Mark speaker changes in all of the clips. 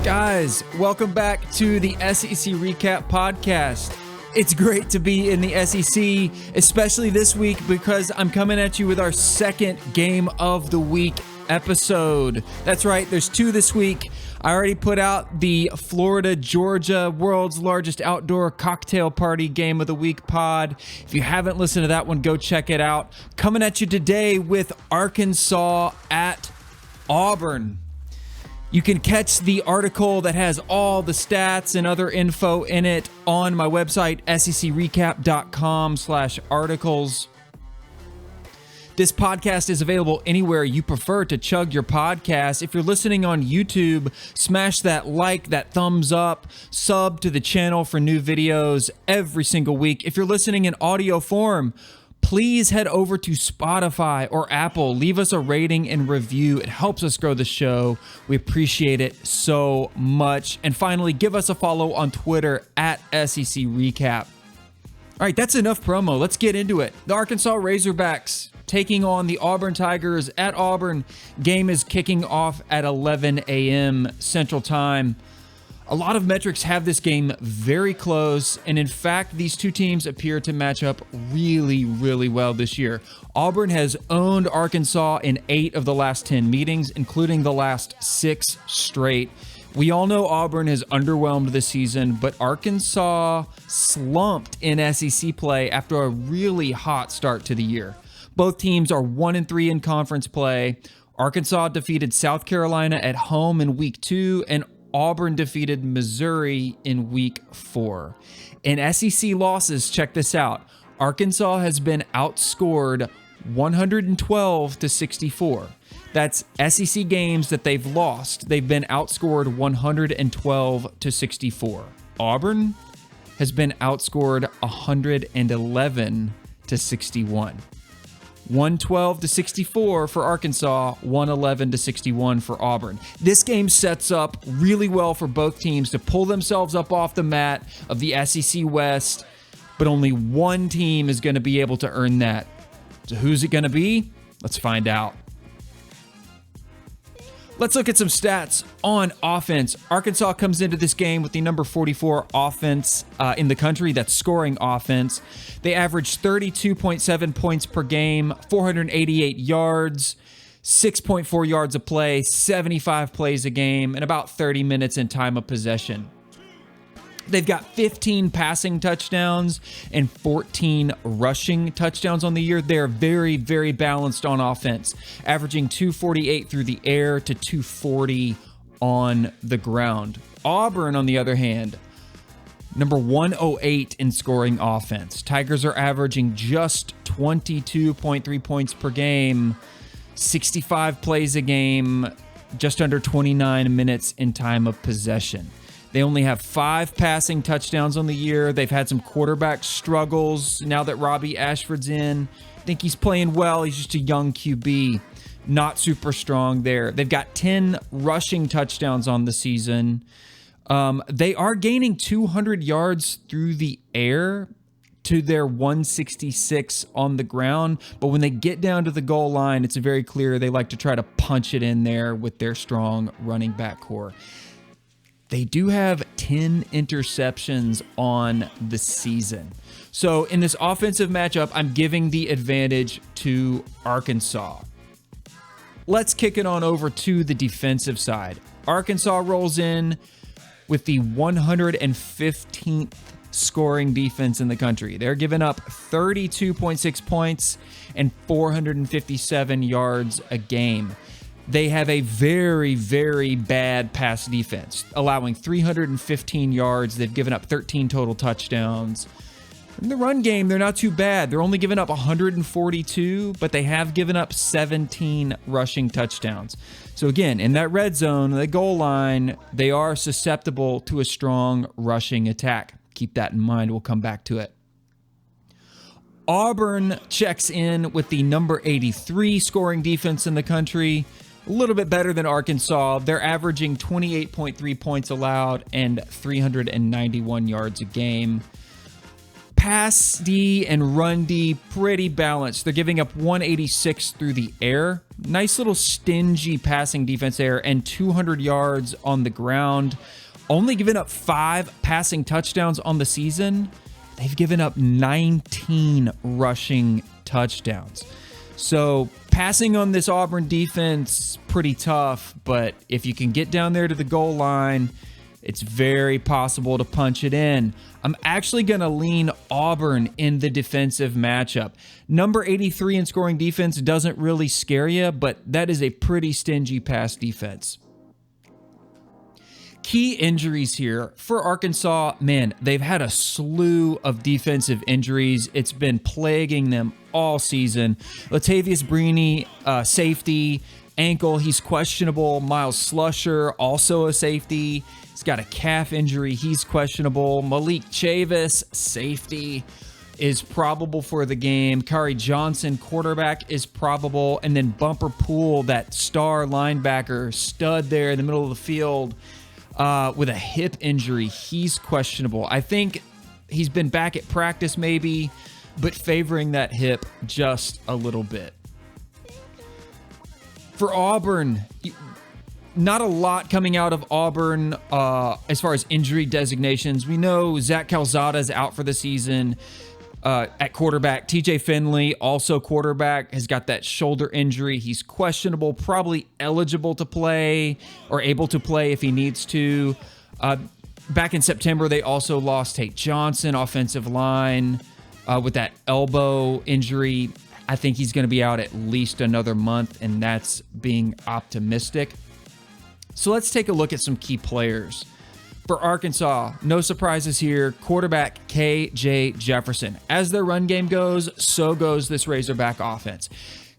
Speaker 1: Guys, welcome back to the SEC Recap Podcast. It's great to be in the SEC, especially this week because I'm coming at you with our second Game of the Week episode. That's right, there's two this week. I already put out the Florida-Georgia World's Largest Outdoor Cocktail Party Game of the Week pod. If you haven't listened to that one, go check it out. Coming at you today with Arkansas at Auburn. You can catch the article that has all the stats and other info in it on my website, secrecap.com/articles. This podcast is available anywhere you prefer to chug your podcast. If you're listening on YouTube, smash that like, that thumbs up, sub to the channel for new videos every single week. If you're listening in audio form, please head over to Spotify or Apple. Leave us a rating and review. It helps us grow the show. We appreciate it so much. And finally, give us a follow on Twitter at SEC Recap. All right, that's enough promo. Let's get into it. The Arkansas Razorbacks taking on the Auburn Tigers at Auburn. Game is kicking off at 11 a.m. Central Time. A lot of metrics have this game very close, and in fact, these two teams appear to match up really, really well this year. Auburn has owned Arkansas in 8 of the last 10 meetings, including the last 6 straight. We all know Auburn has underwhelmed this season, but Arkansas slumped in SEC play after a really hot start to the year. Both teams are 1-3 in conference play. Arkansas defeated South Carolina at home in week 2, and Auburn defeated Missouri in week 4. In SEC losses, check this out. Arkansas has been outscored 112-64. That's SEC games that they've lost. They've been outscored 112-64. Auburn has been outscored 111-61. 112-64 for Arkansas, 111-61 for Auburn. This game sets up really well for both teams to pull themselves up off the mat of the SEC West, but only one team is going to be able to earn that. So who's it going to be? Let's find out. Let's look at some stats on offense. Arkansas comes into this game with the number 44 offense in the country. That's scoring offense. They average 32.7 points per game, 488 yards, 6.4 yards a play, 75 plays a game, and about 30 minutes in time of possession. They've got 15 passing touchdowns and 14 rushing touchdowns on the year. They're very, very balanced on offense, averaging 248 through the air to 240 on the ground. Auburn, on the other hand, number 108 in scoring offense. Tigers are averaging just 22.3 points per game, 65 plays a game, just under 29 minutes in time of possession. They only have 5 passing touchdowns on the year. They've had some quarterback struggles now that Robbie Ashford's in. I think he's playing well. He's just a young QB. Not super strong there. They've got 10 rushing touchdowns on the season. They are gaining 200 yards through the air to their 166 on the ground. But when they get down to the goal line, it's very clear they like to try to punch it in there with their strong running back core. They do have 10 interceptions on the season. So in this offensive matchup, I'm giving the advantage to Arkansas. Let's kick it on over to the defensive side. Arkansas rolls in with the 115th scoring defense in the country. They're giving up 32.6 points and 457 yards a game. They have a very, very bad pass defense, allowing 315 yards. They've given up 13 total touchdowns. In the run game, they're not too bad. They're only giving up 142, but they have given up 17 rushing touchdowns. So again, in that red zone, the goal line, they are susceptible to a strong rushing attack. Keep that in mind. We'll come back to it. Auburn checks in with the number 83 scoring defense in the country. A little bit better than Arkansas. They're averaging 28.3 points allowed and 391 yards a game. pass D and run D pretty balanced. They're giving up 186 through the air. Nice little stingy passing defense there, and 200 yards on the ground. Only given up 5 passing touchdowns on the season. They've given up 19 rushing touchdowns. So passing on this Auburn defense, pretty tough, but if you can get down there to the goal line, it's very possible to punch it in. I'm actually going to lean Auburn in the defensive matchup. Number 83 in scoring defense doesn't really scare you, but that is a pretty stingy pass defense. Key injuries here for Arkansas, man, they've had a slew of defensive injuries. It's been plaguing them all season. Latavius Brini, safety, ankle, he's questionable. Miles Slusher, also a safety. He's got a calf injury, he's questionable. Malik Chavis, safety, is probable for the game. Kari Johnson, quarterback, is probable. And then Bumper Poole, that star linebacker, stud there in the middle of the field, with a hip injury, he's questionable. I think he's been back at practice maybe, but favoring that hip just a little bit. For Auburn, not a lot coming out of Auburn as far as injury designations. We know Zach Calzada is out for the season at quarterback. TJ Finley, also quarterback, has got that shoulder injury. He's questionable, probably eligible to play or able to play if he needs to. Back in September, they also lost Tate Johnson, offensive line, with that elbow injury. I think he's going to be out at least another month, and that's being optimistic. So let's take a look at some key players. For Arkansas, no surprises here. Quarterback KJ Jefferson. As their run game goes, so goes this Razorback offense.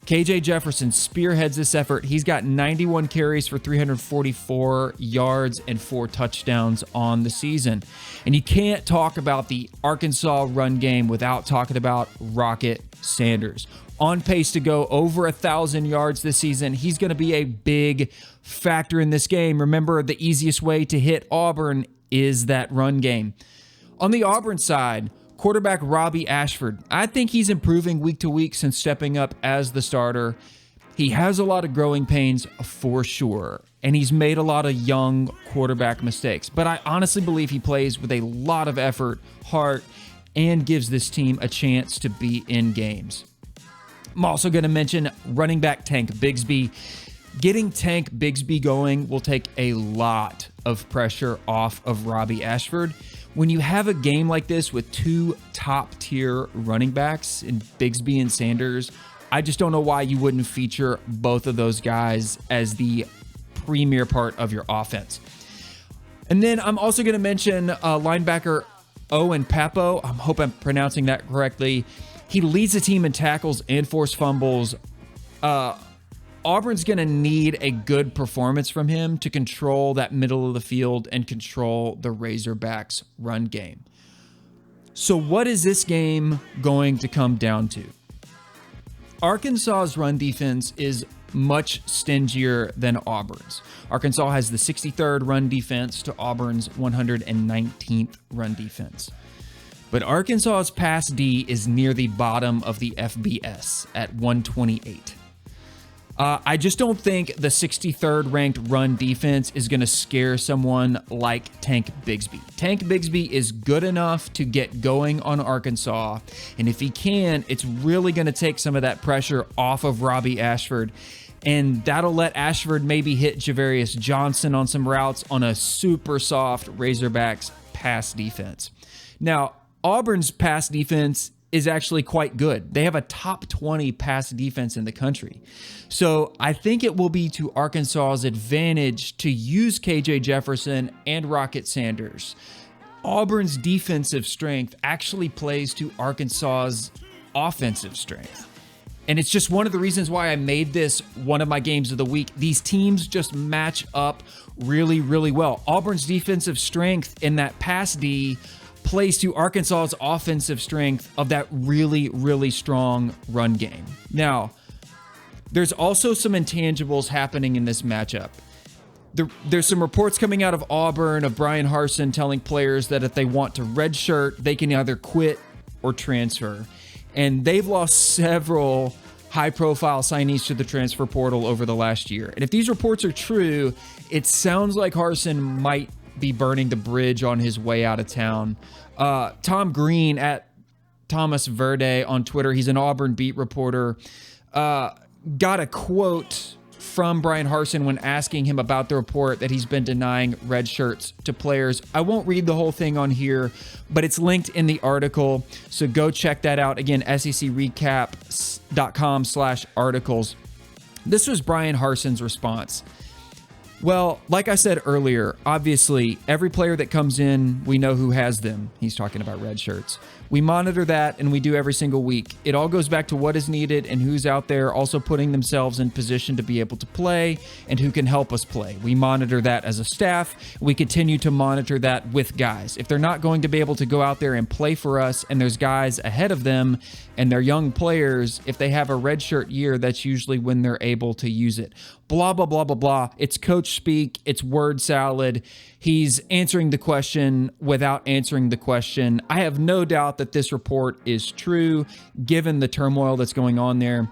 Speaker 1: KJ Jefferson spearheads this effort. He's got 91 carries for 344 yards and 4 touchdowns on the season. And you can't talk about the Arkansas run game without talking about Rocket Sanders. On pace to go over 1,000 yards this season. He's going to be a big factor in this game. Remember, the easiest way to hit Auburn is that run game. On the Auburn side, quarterback Robbie Ashford. I think he's improving week to week since stepping up as the starter. He has a lot of growing pains for sure, and he's made a lot of young quarterback mistakes. But I honestly believe he plays with a lot of effort, heart, and gives this team a chance to be in games. I'm also going to mention running back Tank Bigsby. Getting Tank Bigsby going will take a lot of pressure off of Robbie Ashford. When you have a game like this with 2 top-tier running backs in Bigsby and Sanders, I just don't know why you wouldn't feature both of those guys as the premier part of your offense. And then I'm also going to mention linebacker Owen Papo. I hope I'm pronouncing that correctly. He leads the team in tackles and forced fumbles. Auburn's going to need a good performance from him to control that middle of the field and control the Razorbacks' run game. So what is this game going to come down to? Arkansas's run defense is much stingier than Auburn's. Arkansas has the 63rd run defense to Auburn's 119th run defense. But Arkansas's pass D is near the bottom of the FBS at 128. I just don't think the 63rd ranked run defense is going to scare someone like Tank Bigsby. Tank Bigsby is good enough to get going on Arkansas, and if he can, it's really going to take some of that pressure off of Robbie Ashford, and that'll let Ashford maybe hit Javarius Johnson on some routes on a super soft Razorbacks pass defense. Now, Auburn's pass defense is actually quite good. They have a top 20 pass defense in the country. So I think it will be to Arkansas's advantage to use KJ Jefferson and Rocket Sanders. Auburn's defensive strength actually plays to Arkansas's offensive strength. And it's just one of the reasons why I made this one of my games of the week. These teams just match up really, really well. Auburn's defensive strength in that pass D plays to Arkansas's offensive strength of that really, really strong run game. Now, there's also some intangibles happening in this matchup. There's some reports coming out of Auburn of Brian Harsin telling players that if they want to redshirt, they can either quit or transfer. And they've lost several high-profile signees to the transfer portal over the last year. And if these reports are true, it sounds like Harsin might be burning the bridge on his way out of town. Tom Green at Thomas Verde on Twitter, he's an Auburn beat reporter, got a quote from Brian Harsin when asking him about the report that he's been denying red shirts to players. I won't read the whole thing on here, but it's linked in the article, so go check that out. Again, secrecap.com/articles. This was Brian Harsin's response. Well, like I said earlier, obviously, every player that comes in, we know who has them. He's talking about red shirts. We monitor that, and we do every single week. It all goes back to what is needed and who's out there also putting themselves in position to be able to play and who can help us play. We monitor that as a staff. We continue to monitor that with guys. If they're not going to be able to go out there and play for us, and there's guys ahead of them and they're young players, if they have a red shirt year, that's usually when they're able to use it. Blah, blah, blah, blah, blah. It's coach speak. It's word salad. He's answering the question without answering the question. I have no doubt that this report is true, given the turmoil that's going on there.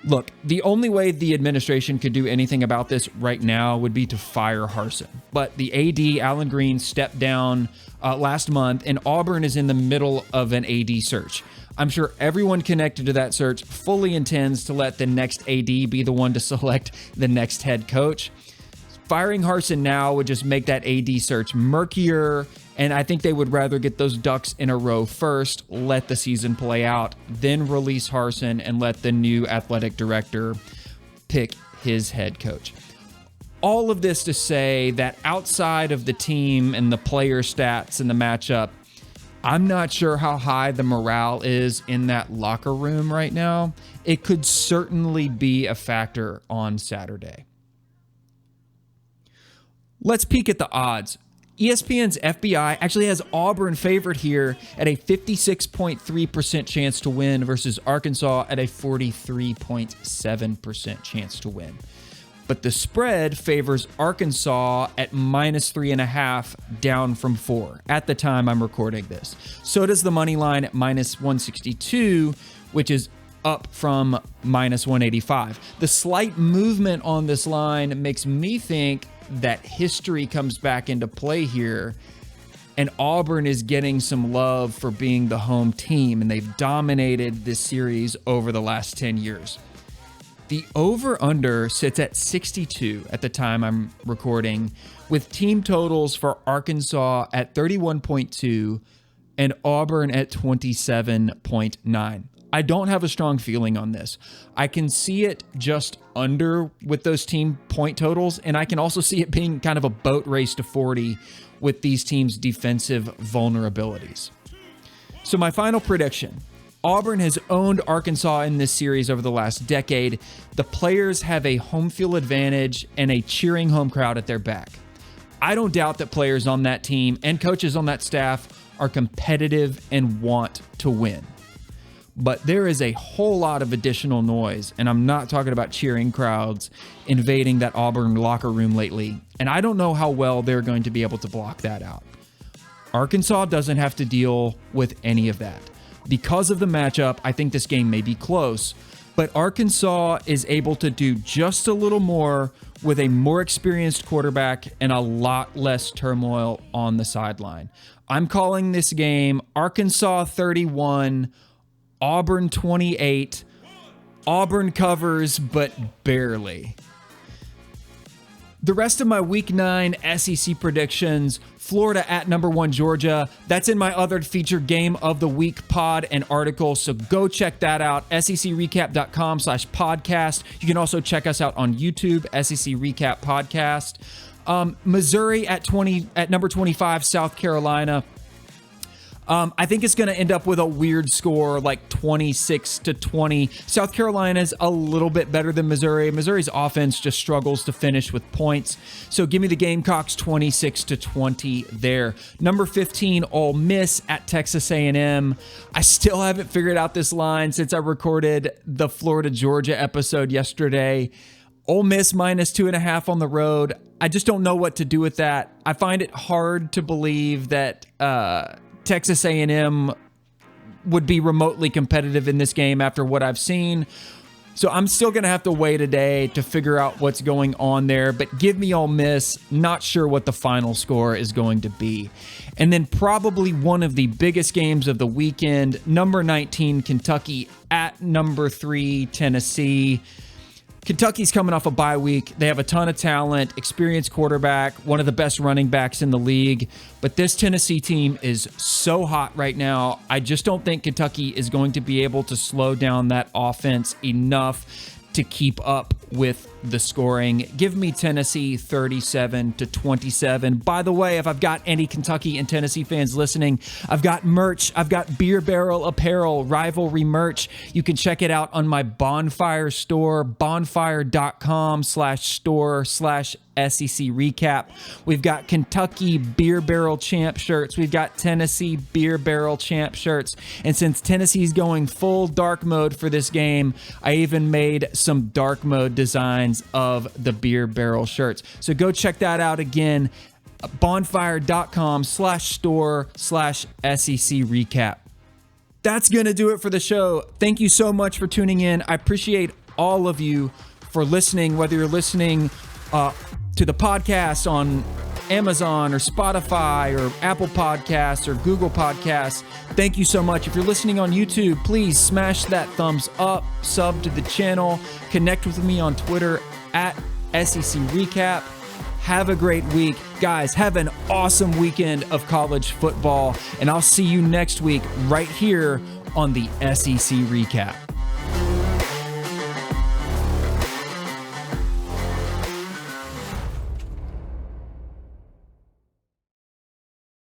Speaker 1: Look, the only way the administration could do anything about this right now would be to fire Harsin. But the AD, Alan Green, stepped down last month, and Auburn is in the middle of an AD search. I'm sure everyone connected to that search fully intends to let the next AD be the one to select the next head coach. Firing Harsin now would just make that AD search murkier, and I think they would rather get those ducks in a row first, let the season play out, then release Harsin and let the new athletic director pick his head coach. All of this to say that outside of the team and the player stats and the matchup, I'm not sure how high the morale is in that locker room right now. It could certainly be a factor on Saturday. Let's peek at the odds. ESPN's FBI actually has Auburn favored here at a 56.3% chance to win versus Arkansas at a 43.7% chance to win. But the spread favors Arkansas at -3.5, down from 4 at the time I'm recording this. So does the money line at -162, which is up from -185. The slight movement on this line makes me think that history comes back into play here, and Auburn is getting some love for being the home team, and they've dominated this series over the last 10 years. The over-under sits at 62 at the time I'm recording, with team totals for Arkansas at 31.2 and Auburn at 27.9. I don't have a strong feeling on this. I can see it just under with those team point totals, and I can also see it being kind of a boat race to 40 with these teams' defensive vulnerabilities. So my final prediction: Auburn has owned Arkansas in this series over the last decade. The players have a home field advantage and a cheering home crowd at their back. I don't doubt that players on that team and coaches on that staff are competitive and want to win. But there is a whole lot of additional noise, and I'm not talking about cheering crowds invading that Auburn locker room lately, and I don't know how well they're going to be able to block that out. Arkansas doesn't have to deal with any of that. Because of the matchup, I think this game may be close, but Arkansas is able to do just a little more with a more experienced quarterback and a lot less turmoil on the sideline. I'm calling this game Arkansas 31, Auburn 28. Auburn covers, but barely. The rest of my Week 9 SEC predictions: Florida at #1 Georgia. That's in my other featured game of the week pod and article, so go check that out. secrecap.com/podcast. You can also check us out on YouTube, SEC Recap Podcast. Missouri at number 25, South Carolina. I think it's going to end up with a weird score, like 26-20. South Carolina's a little bit better than Missouri. Missouri's offense just struggles to finish with points. So give me the Gamecocks 26-20 there. Number 15, Ole Miss at Texas A&M. I still haven't figured out this line since I recorded the Florida-Georgia episode yesterday. Ole Miss -2.5 on the road. I just don't know what to do with that. I find it hard to believe that Texas A&M would be remotely competitive in this game after what I've seen. So I'm still going to have to wait a day to figure out what's going on there. But give me Ole Miss. Not sure what the final score is going to be. And then probably one of the biggest games of the weekend, number 19 Kentucky at number 3 Tennessee. Kentucky's coming off a bye week. They have a ton of talent, experienced quarterback, one of the best running backs in the league. But this Tennessee team is so hot right now. I just don't think Kentucky is going to be able to slow down that offense enough to keep up with the scoring. Give me Tennessee 37-27. By the way, if I've got any Kentucky and Tennessee fans listening, I've got merch. I've got Beer Barrel Apparel, rivalry merch. You can check it out on my Bonfire store, bonfire.com/store/SEC recap. We've got Kentucky Beer Barrel Champ shirts. We've got Tennessee Beer Barrel Champ shirts. And since Tennessee's going full dark mode for this game, I even made some dark mode designs of the Beer Barrel shirts. So go check that out again, bonfire.com/store/SEC recap. That's going to do it for the show. Thank you so much for tuning in. I appreciate all of you for listening, whether you're listening to the podcast on Amazon or Spotify or Apple Podcasts or Google Podcasts. Thank you so much. If you're listening on YouTube, please smash that thumbs up, sub to the channel, connect with me on Twitter at SEC Recap. Have a great week. Guys, have an awesome weekend of college football, and I'll see you next week right here on the SEC Recap.